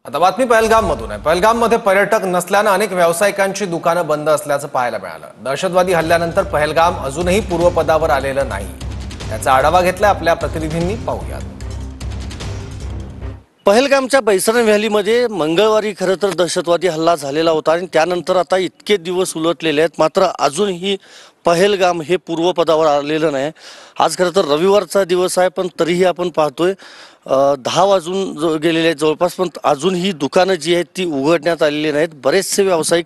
आता बातमी पहलगाममधून आहे। पहलगाममध्ये पर्यटक नसल्याने अनेक व्यावसायिकांची दुकानं बंद असल्याचं पाहायला मिळालं। दहशतवादी हल्ल्यानंतर पहलगाम अजूनही पूर्वपदावर आलेलं नाही। याचा आढावा घेतला आपल्या प्रतिनिधींनी, पाहूयात। पहलगामच्या बैसरन व्हॅलीमध्ये मंगळवारी खरं तर दहशतवादी हल्ला झालेला होता आणि त्यानंतर आता इतके दिवस उलटलेले आहेत, मात्र अजूनही पहलगाम हे पूर्वपदावर आलेलं नाही। आज खरं तर रविवारचा दिवस आहे, पण तरीही आपण पाहतोय 10 वाजून गेलेले आहेत जवळपास, पण अजूनही दुकानं जी आहेत ती उघडण्यात आलेली नाहीत। बरेचसे व्यावसायिक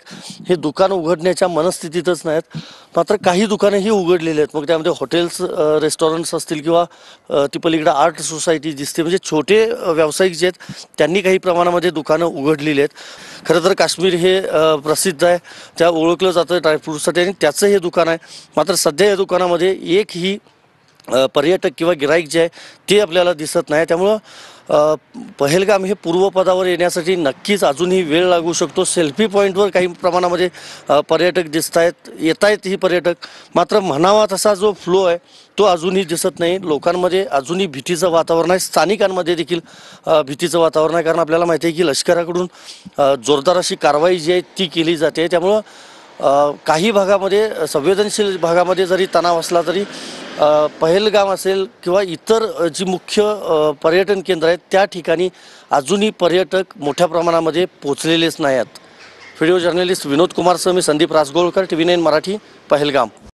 हे दुकानं उघडण्याच्या मनस्थितीतच नाहीत, मात्र काही दुकानं ही उघडलेली आहेत। मग त्यामध्ये हॉटेल्स, रेस्टॉरंट्स असतील किंवा ती पलीकडे आर्ट सोसायटी दिसते, म्हणजे छोटे व्यावसायिक जे आहेत त्यांनी काही प्रमाणामध्ये दुकानं उघडलेली आहेत। खरं तर काश्मीर हे प्रसिद्ध आहे, त्या ओळखलं जातं ड्रायफ्रूटसाठी आणि त्याचं हे दुकान आहे। मात्र सध्या या दुकानामध्ये एकही पर्यटक किंवा गिराईक जे आहे ते आपल्याला दिसत नाही। त्यामुळं पहलगाम हे पूर्वपदावर येण्यासाठी नक्कीच अजूनही वेळ लागू शकतो। सेल्फी पॉईंटवर काही प्रमाणामध्ये पर्यटक दिसत आहेत, येत आहेत ही पर्यटक, मात्र म्हणावा तसा जो फ्लो आहे तो अजूनही दिसत नाही। लोकांमध्ये अजूनही भीतीचं वातावरण आहे, स्थानिकांमध्ये देखील भीतीचं वातावरण आहे, कारण आपल्याला माहिती आहे की लष्कराकडून जोरदार अशी कारवाई जी आहे ती केली जाते। त्यामुळं काही भागामध्ये, संवेदनशील भागामध्ये जरी तणाव असला तरी पहलगाम असेल किंवा इतर जी मुख्य पर्यटन केंद्र आहेत त्या ठिकाणी अजूनही पर्यटक मोठ्या प्रमाणामध्ये पोचलेलेच नाही आहेत। व्हिडिओ जर्नलिस्ट विनोद कुमारसह मी संदीप राजगोळकर, TV9 मराठी, पहलगाम।